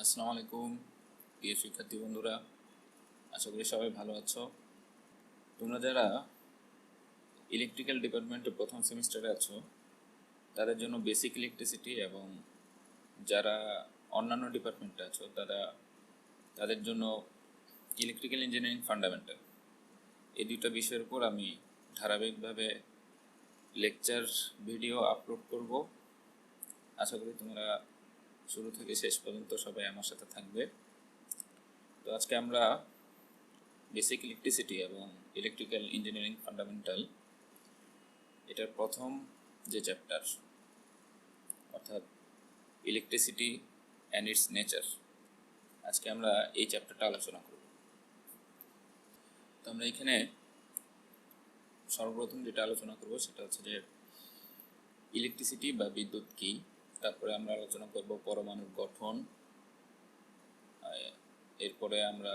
আসসালামু আলাইকুম প্রিয় শিক্ষার্থী বন্ধুরা, আশা করি সবাই ভালো আছো। তোমরা যারা ইলেকট্রিক্যাল ডিপার্টমেন্টে প্রথম সেমিস্টারে আছো তাদের জন্য বেসিক ইলেকট্রিসিটি, এবং যারা অন্যান্য ডিপার্টমেন্টে আছো তাদের জন্য ইলেকট্রিক্যাল ইঞ্জিনিয়ারিং ফান্ডামেন্টাল, এই দুটো বিষয়ের উপর আমি ধারাবাহিকভাবে লেকচার ভিডিও আপলোড করব। আশা করি তোমরা শুরু থেকে শেষ পর্যন্ত সবাই আমার সাথে থাকবে। তো আজকে আমরা বেসিক ইলেকট্রিসিটি এবং ইলেকট্রিক্যাল ইঞ্জিনিয়ারিং ফান্ডামেন্টাল এটার প্রথম যে চ্যাপ্টার, অর্থাৎ ইলেকট্রিসিটি অ্যান্ড ইটস নেচার, আজকে আমরা এই চ্যাপ্টারটা আলোচনা করব। তো আমরা এখানে সর্বপ্রথম যেটা আলোচনা করব সেটা হচ্ছে যে ইলেকট্রিসিটি বা বিদ্যুৎ কী। তারপরে আমরা আলোচনা করব পরমাণুর গঠন, এরপরে আমরা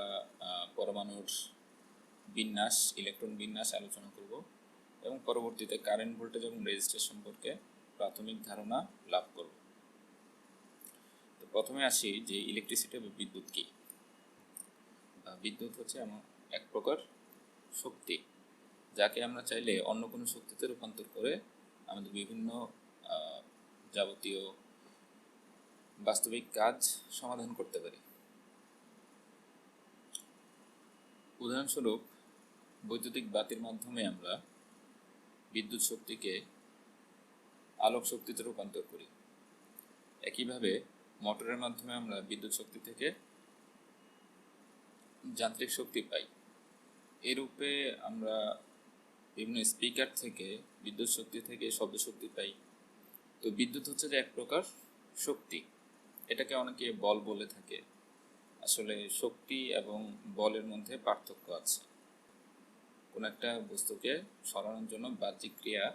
পরমাণুর বিন্যাস, ইলেকট্রন বিন্যাস আলোচনা করব, এবং পরবর্তীতে কারেন্ট, ভোল্টেজ এবং রেজিস্ট্যান্স সম্পর্কে প্রাথমিক ধারণা লাভ করব। তো প্রথমে আসি যে ইলেকট্রিসিটি বা বিদ্যুৎ কী। বিদ্যুৎ হচ্ছে এক প্রকার শক্তি, যাকে আমরা চাইলে অন্য কোনো শক্তিতে রূপান্তর করে আমাদের বিভিন্ন যাবতীয় বাস্তবিক কাজ সমাধান করতে পারি। উদাহরণস্বরূপ, বৈদ্যুতিক বাতির মাধ্যমে আমরা বিদ্যুৎ শক্তিকে আলোক শক্তিতে রূপান্তর করি। একইভাবে মোটরের মাধ্যমে আমরা বিদ্যুৎ শক্তি থেকে যান্ত্রিক শক্তি পাই। এরূপে আমরা বিভিন্ন স্পিকার থেকে বিদ্যুৎ শক্তি থেকে শব্দ শক্তি পাই। তো বিদ্যুৎ হচ্ছে যে এক প্রকার শক্তি, এটাকে অনেকে বল বলে থাকে। আসলে শক্তি এবং বলের মধ্যে পার্থক্য আছে। কোনো একটা বস্তুকে সরানোর জন্য বাহ্যিক ক্রিয়া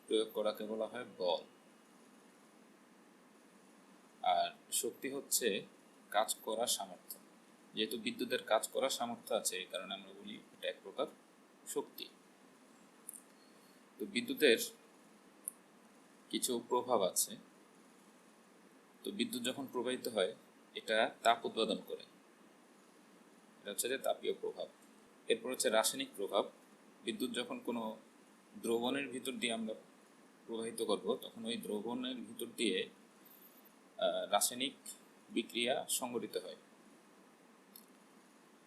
প্রয়োগ করাকে বলা হয় বল, আর শক্তি হচ্ছে কাজ করার সামর্থ্য। যেহেতু বিদ্যুতের কাজ করার সামর্থ্য আছে, এই কারণে আমরা বলি এটা এক প্রকার শক্তি। তো বিদ্যুতের কিছু প্রভাব আছে। তো বিদ্যুৎ যখন প্রবাহিত হয় এটা তাপ উৎপাদন করে, এটা হচ্ছে যে তাপীয় প্রভাব। এরপর হচ্ছে রাসায়নিক প্রভাব। বিদ্যুৎ যখন কোনো দ্রবণের ভিতর দিয়ে আমরা প্রবাহিত করব, তখন ওই দ্রবণের ভিতর দিয়ে রাসায়নিক বিক্রিয়া সংঘটিত হয়।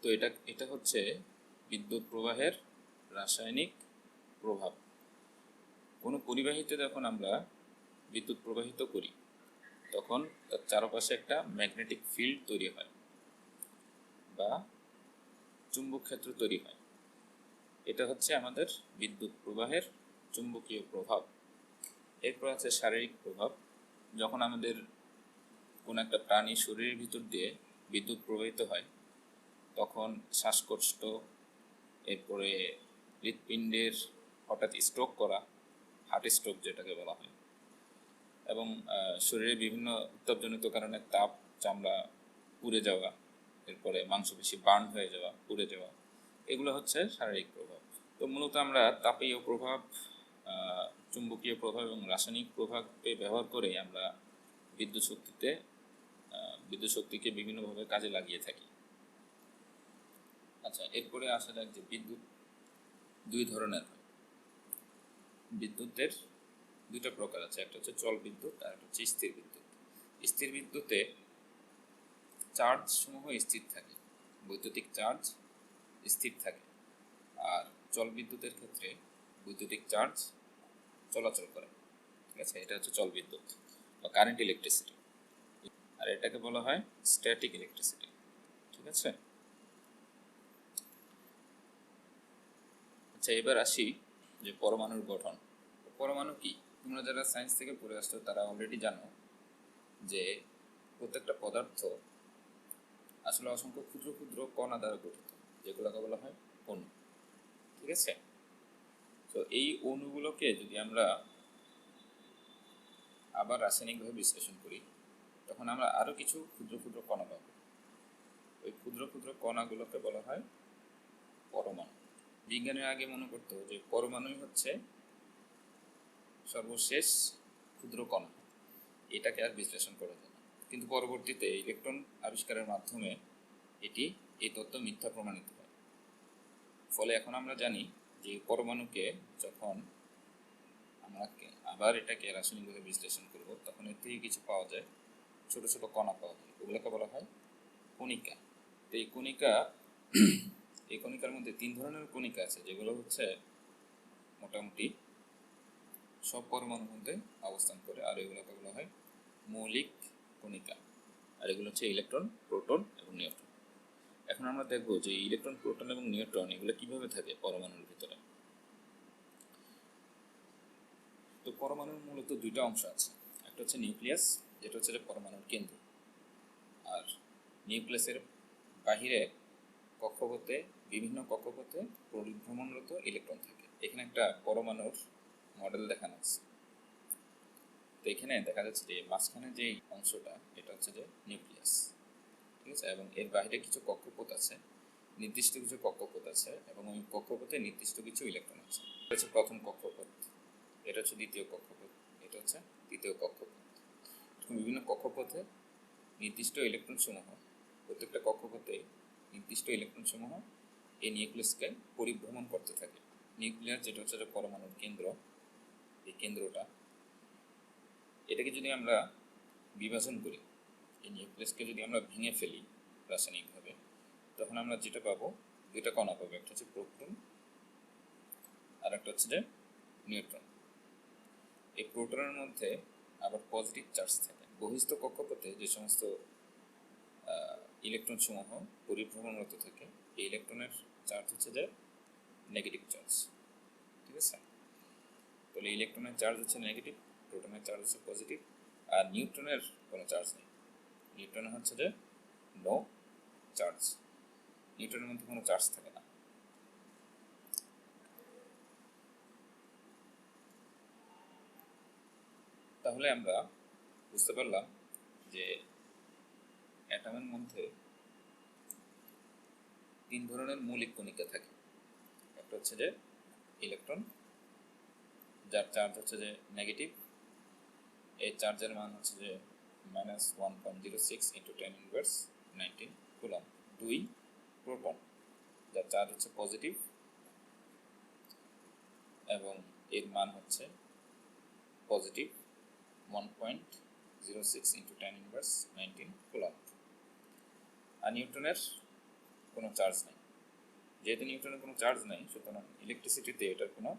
তো এটা হচ্ছে বিদ্যুৎ প্রবাহের রাসায়নিক প্রভাব। কোনো পরিবাহীতে যখন আমরা বিদ্যুৎ প্রবাহিত করি, তখন তার চারপাশে একটা ম্যাগনেটিক ফিল্ড তৈরি হয় বা চুম্বক ক্ষেত্র তৈরি হয়। এটা হচ্ছে আমাদের বিদ্যুৎ প্রবাহের চুম্বকীয় প্রভাব। এরপর আছে শারীরিক প্রভাব। যখন আমাদের কোনো একটা প্রাণী শরীরের ভিতর দিয়ে বিদ্যুৎ প্রবাহিত হয়, তখন শ্বাসকষ্ট, এরপরে হৃৎপিণ্ডের হঠাৎ স্ট্রোক করা, হার্ট স্ট্রোক যেটাকে বলা হয়, এবং শরীরে বিভিন্ন উত্তাপজনিত কারণে তাপ, চামড়া পুড়ে যাওয়া, এরপরে মাংসপেশি বার্ন হয়ে যাওয়া, পুড়ে যাওয়া, এগুলো হচ্ছে শারীরিক প্রভাব। তো মূলত আমরা তাপীয় প্রভাব, চুম্বকীয় প্রভাব এবং রাসায়নিক প্রভাবকে ব্যবহার করে আমরা বিদ্যুৎ শক্তিকে বিভিন্নভাবে কাজে লাগিয়ে থাকি। আচ্ছা, এরপরে আসা যাক যে বিদ্যুৎ দুই ধরনের হয়। বিদ্যুতের দুইটা প্রকার আছে, একটা হচ্ছে চল বিদ্যুৎ আর একটা হচ্ছে স্থির বিদ্যুৎ। স্থির বিদ্যুতে চার্জ সমূহ স্থির থাকে, বৈদ্যুতিক চার্জ স্থির থাকে। আর চল বিদ্যুতের ক্ষেত্রে বৈদ্যুতিক চার্জ চলাচল করে। ঠিক আছে, এটা হচ্ছে চল বিদ্যুৎ বা কারেন্ট ইলেকট্রিসিটি, আর এটাকে বলা হয় স্ট্যাটিক ইলেকট্রিসিটি। ঠিক আছে। আচ্ছা, এবার আসি যে পরমাণুর গঠন। পরমাণু কি? তোমরা যারা সায়েন্স থেকে পড়ে আসছো তারা অলরেডি জানো যে প্রত্যেকটা পদার্থ আসলে অসংখ্য ক্ষুদ্র ক্ষুদ্র কণা দ্বারা গঠিত, যেগুলোকে বলা হয় অণু। ঠিক আছে। তো এই অণুগুলোকে যদি আমরা আবার রাসায়নিকভাবে বিশ্লেষণ করি, তখন আমরা আরও কিছু ক্ষুদ্র ক্ষুদ্র কণা পাবো। ওই ক্ষুদ্র ক্ষুদ্র কণাগুলোকে বলা হয় পরমাণু। বিজ্ঞানের আগে মনে করতো যে পরমাণুই হচ্ছে সর্বশেষ ক্ষুদ্র কণা, এটাকে আর বিশ্লেষণ করা যায় না। কিন্তু পরবর্তীতে ইলেকট্রন আবিষ্কারের মাধ্যমে এই তত্ত্ব মিথ্যা প্রমাণিত হয়। ফলে এখন আমরা জানি যে পরমাণুকে যখন আমরা আবার এটাকে রাসায়নিকভাবে বিশ্লেষণ করব, তখন এর থেকে কিছু পাওয়া যায়, ছোট ছোট কণা পাওয়া যায়, ওগুলোকে বলা হয় কণিকা। তো এই কণিকার মধ্যে 3 ধরনের কণিকা আছে, যেগুলো হচ্ছে মোটামুটি সব পরমাণুর মধ্যে অবস্থান করে, আর এগুলোকে বলা হয় মৌলিক কণিকা। আর এগুলো হচ্ছে ইলেকট্রন, প্রোটন এবং নিউট্রন। এখন আমরা দেখব যে ইলেকট্রন, প্রোটন এবং নিউট্রন এগুলো কিভাবে থাকে পরমাণুর ভিতরে। তো পরমাণুর মূলত 2টা অংশ আছে। একটা হচ্ছে নিউক্লিয়াস, যেটা হচ্ছে পরমাণুর কেন্দ্র, আর নিউক্লিয়াসের বাহিরে কক্ষপথে, বিভিন্ন কক্ষপথে পরিভ্রমণরত ইলেকট্রন থাকে। এখানে একটা পরমাণুর মডেল দেখানো আছে। তো এখানে দেখা যাচ্ছে যে মাঝখানে যে অংশটা, এটা হচ্ছে যে নিউক্লিয়াস, ঠিক আছে, এবং এর বাইরে কিছু কক্ষপথ আছে, নির্দিষ্ট কিছু কক্ষপথ আছে, এবং ওই কক্ষপথে নির্দিষ্ট কিছু ইলেকট্রন আছে। এটা হচ্ছে প্রথম কক্ষপথ, এটা হচ্ছে দ্বিতীয় কক্ষপথ, এটা হচ্ছে তৃতীয় কক্ষপথ। বিভিন্ন কক্ষপথে নির্দিষ্ট ইলেকট্রন সমূহ, প্রত্যেকটা কক্ষপথে নির্দিষ্ট ইলেকট্রন সমূহ এই নিউক্লিয়াসকে পরিভ্রমণ করতে থাকে। নিউক্লিয়াস যেটা হচ্ছে পরমাণুর কেন্দ্র, এই কেন্দ্রটা, এটাকে যদি আমরা বিভাজন করি, এই নিউক্লিয়াসকে যদি আমরা ভেঙে ফেলি রাসায়নিকভাবে, তখন আমরা যেটা পাবো, 2টা কণা পাবো, একটা হচ্ছে প্রোটন আর একটা হচ্ছে যে নিউট্রন। এই প্রোটনের মধ্যে আবার পজিটিভ চার্জ থাকে। বহিস্থ কক্ষপথে যে সমস্ত ইলেকট্রন সমূহ পরিভ্রমণরত থাকে, এই ইলেকট্রনের চার্জ হচ্ছে যে নেগেটিভ চার্জ, ঠিক আছে। তাহলে ইলেকট্রনের চার্জ হচ্ছে নেগেটিভ, প্রোটনের চার্জ হচ্ছে পজিটিভ, আর নিউট্রনের কোনো চার্জ নেই। নিউট্রনের হচ্ছে যে নো চার্জ, নিউট্রনের মধ্যে কোনো চার্জ থাকে না। তাহলে আমরা বুঝতে পারলাম যে অ্যাটমের মধ্যে 3 ধরনের মৌলিক কণিকা থাকে। একটা হচ্ছে যে ইলেকট্রন, যার চার্জ হচ্ছে যে নেগেটিভ, এই চার্জের মান হচ্ছে যে -1.06 × 10⁻19 কুলম্ব। 2, প্রোটন, যার চার্জ হচ্ছে পজিটিভ এবং এর মান হচ্ছে পজিটিভ 1.06 × 10⁻19 কুলম্ব। আর নিউট্রনের কোনো চার্জ নেই। যেহেতু নিউট্রনের কোনো চার্জ নেই, সুতরাং ইলেকট্রিসিটিতে এটার কোনো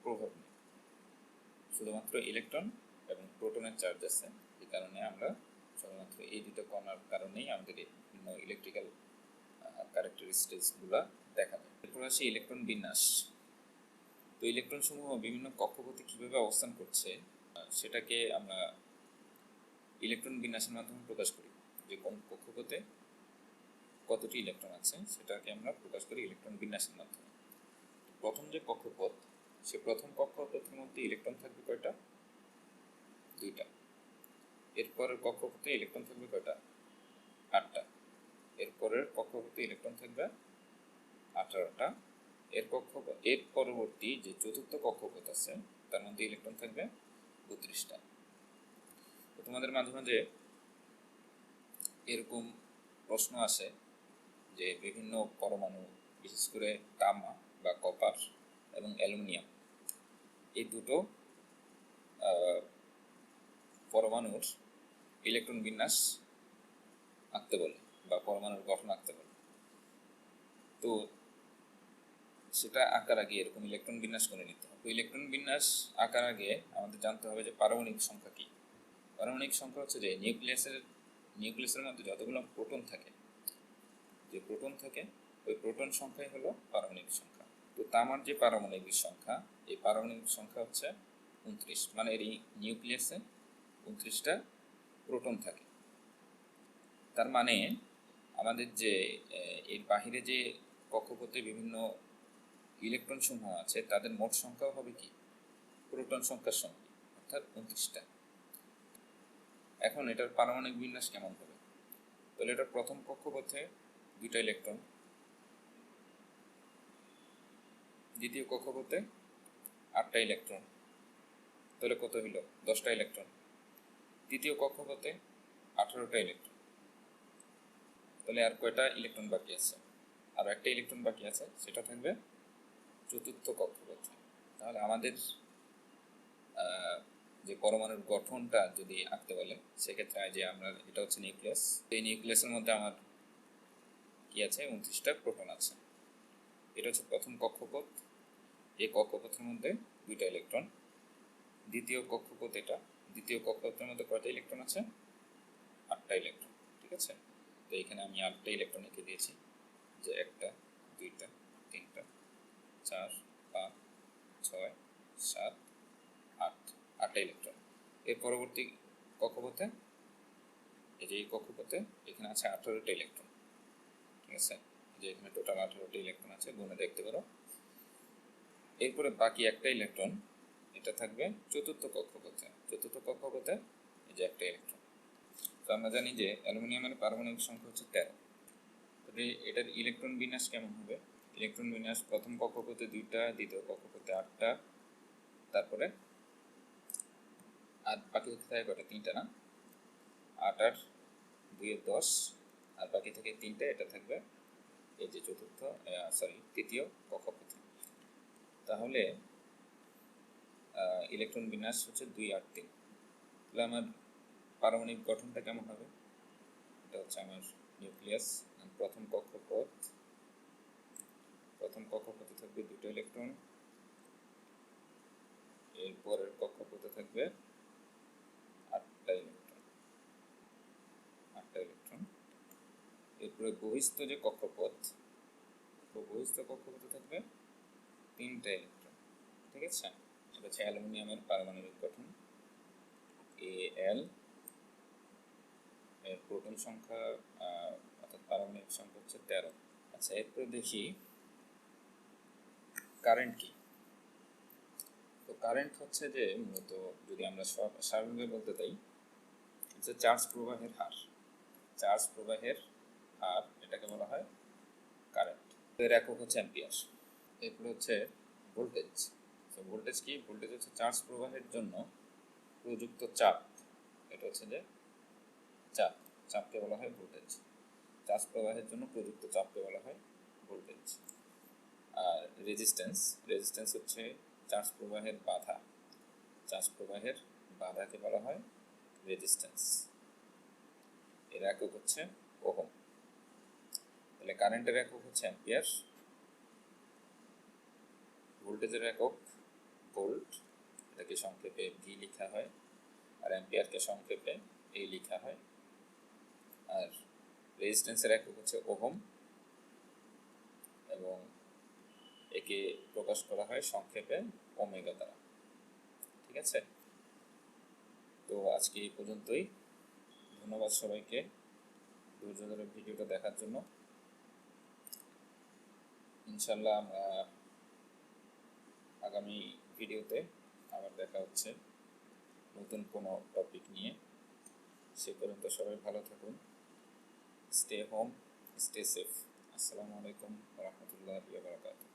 প্রভাব নেই। শুধুমাত্র ইলেকট্রন এবং প্রোটনের চার্জ আছে, এই কারণে আমরা শুধুমাত্র এই 2টা কণার কারণেই আমাদের বিভিন্ন ইলেকট্রিক্যাল ক্যারেক্টারিস্টিক্সগুলো দেখা যায়। এরপর আসি ইলেকট্রন বিন্যাস। তো ইলেকট্রন সমূহ বিভিন্ন কক্ষপথে কীভাবে অবস্থান করছে, সেটাকে আমরা ইলেকট্রন বিন্যাসের মাধ্যমে প্রকাশ করি। যে কোন কক্ষপথে কতটি ইলেকট্রন আছে, সেটাকে আমরা প্রকাশ করি ইলেকট্রন বিন্যাসের মাধ্যমে। প্রথম যে কক্ষপথ, সে প্রথম কক্ষপথের মধ্যে ইলেকট্রন থাকবে কয়টা? 2টা। এরপরের কক্ষপথে ইলেকট্রন থাকবে কয়টা? 8টা। এরপরের কক্ষপথে ইলেকট্রন থাকবে 18টা। এর পরবর্তী যে চতুর্থ কক্ষপথ আছে, তার মধ্যে ইলেকট্রন থাকবে 32টা। তো তোমাদের মাঝে মাঝে এরকম প্রশ্ন আসে যে বিভিন্ন পরমাণু, বিশেষ করে তামা বা কপার এবং অ্যালুমিনিয়াম, এই দুটো পরমাণুর ইলেকট্রন বিন্যাস আঁকতে বলে বা পরমাণুর গঠন আঁকতে বলে। তো সেটা আঁকার আগে এরকম ইলেকট্রন বিন্যাস করে নিতে হবে। তো ইলেকট্রন বিন্যাস আঁকার আগে আমাদের জানতে হবে যে পারমাণবিক সংখ্যা কী। পারমাণবিক সংখ্যা হচ্ছে যে নিউক্লিয়াসের মধ্যে যতগুলো প্রোটন থাকে, যে প্রোটন থাকে, ওই প্রোটন সংখ্যাই হলো পারমাণবিক সংখ্যা। তো তামার যে পারমাণবিক সংখ্যা, এই পারমাণবিক সংখ্যা হচ্ছে 29, মানে এই নিউক্লিয়াসে 29টা প্রোটন থাকে। তার মানে আমাদের যে এর বাহিরে যে কক্ষপথে বিভিন্ন ইলেকট্রন সমূহ আছে, তাদের মোট সংখ্যাও হবে কি প্রোটন সংখ্যার সমান, অর্থাৎ 29টা। এখন এটার পারমাণবিক বিন্যাস কেমন হবে? তাহলে এটার প্রথম কক্ষপথে 2টা ইলেকট্রন, দ্বিতীয় কক্ষপথে 8টা ইলেকট্রন, তাহলে কত হইল? 10টা ইলেকট্রন। তৃতীয় কক্ষপথে 18টা ইলেকট্রন। তাহলে আর কয়টা ইলেকট্রন বাকি আছে? আর একটা ইলেকট্রন বাকি আছে, সেটা থাকবে চতুর্থ কক্ষপথে। তাহলে আমাদের যে পরমাণুর গঠনটা যদি আঁকতে বলে, সেক্ষেত্রে যে আমরা, এটা হচ্ছে নিউক্লিয়াস, এই নিউক্লিয়াসের মধ্যে আমার কি আছে? 29টা প্রোটন আছে। এটা হচ্ছে প্রথম কক্ষপথ। এই কক্ষপথের মধ্যে 2টা ইলেকট্রন। দ্বিতীয় কক্ষপথ এটা। দ্বিতীয় কক্ষপথের মধ্যে কয়টা ইলেকট্রন আছে? 8টা ইলেকট্রন। ঠিক আছে, তো এখানে আমি 8টা ইলেকট্রন এঁকে দিয়েছি, যে 1টা 2টা 3টা 4 5 6 7 8, 8টা ইলেকট্রন। এর পরবর্তী কক্ষপথে, এই যে এই কক্ষপথে এখানে আছে 18টা ইলেকট্রন। ঠিক আছে, যে এখানে টোটাল 18টা ইলেকট্রন আছে, গুণে দেখতে পারো। এরপরে বাকি একটা ইলেকট্রন, এটা থাকবে চতুর্থ কক্ষপথে। চতুর্থ কক্ষপথে এই যে একটা ইলেকট্রন। তো আমরা জানি যে অ্যালুমিনিয়ামের পারমাণবিক সংখ্যা হচ্ছে 13। তবে এটার ইলেকট্রন বিন্যাস কেমন হবে? ইলেকট্রন বিন্যাস প্রথম কক্ষপথে 2টা, দ্বিতীয় কক্ষপথে 8টা, তারপরে আর বাকি থাকে কয়টা? 3টা না? 8 আর 2 10, আর বাকি থেকে 3টা। এটা থাকবে এই যে তৃতীয় কক্ষপথে। তাহলে ইলেকট্রন বিন্যাস হচ্ছে 2 8 3। তাহলে আমার পারমাণবিক গঠনটা কেমন হবে? এটা হচ্ছে আমার নিউক্লিয়াস। প্রথম কক্ষপথে থাকবে 2টা ইলেকট্রন। এর পরের কক্ষপথে থাকবে 8টা ইলেকট্রন। এরপরে বহিস্থ যে কক্ষপথ, বহিস্থ কক্ষপথে থাকবে 3টা ইলেকট্রন। ঠিক আছে, এটা হচ্ছে অ্যালুমিনিয়ামের পারমাণবিক গঠন। Al, এর প্রোটন সংখ্যা অর্থাৎ পারমাণবিক সংখ্যা হচ্ছে 13। আচ্ছা, এরপরে দেখি কারেন্ট কি। তো কারেন্ট হচ্ছে যে মূলত, যদি আমরা স্বাভাবিকভাবে বলতে চাই, হচ্ছে চার্জ প্রবাহের হার। চার্জ প্রবাহের হার, এটাকে বলা হয় কারেন্ট। এর একক হচ্ছে অ্যাম্পিয়ার। এরপরে হচ্ছে ভোল্টেজ। তো ভোল্টেজ কি? ভোল্টেজ হচ্ছে চার্জ প্রবাহের জন্য প্রযুক্ত চাপ। এটা হচ্ছে যে চাপকে বলা হয় ভোল্টেজ। চার্জ প্রবাহের জন্য প্রযুক্ত চাপকে বলা হয় ভোল্টেজ। আর রেজিস্ট্যান্স হচ্ছে চার্জ প্রবাহের বাধা। চার্জ প্রবাহের বাধাকে বলা হয় রেজিস্ট্যান্স। এর একক হচ্ছে ওহম। তাহলে কারেন্টের একক হচ্ছে অ্যাম্পিয়ার, ভোল্টেজের একক ভোল্ট, এটাকে সংক্ষেপে ভি লেখা হয়, আর অ্যাম্পিয়ারকে সংক্ষেপে এ লেখা হয়। আর রেজিস্ট্যান্সের একক হচ্ছে ওহম, এবং একে প্রকাশ করা হয় সংক্ষেপে ওমেগা দ্বারা। ঠিক আছে, তো আজকে এই পর্যন্তই। ধন্যবাদ সবাইকে ধৈর্য ধরে ভিডিওটা দেখার জন্য। ইনশাল্লাহ আমরা আগামী ভিডিওতে আবার দেখা হচ্ছে নতুন কোনো টপিক নিয়ে। সে পর্যন্ত সবাই ভালো থাকুন। Stay home, stay safe. আসসালামু আলাইকুম ওয়া রাহমাতুল্লাহি ওয়া বারাকাতুহু।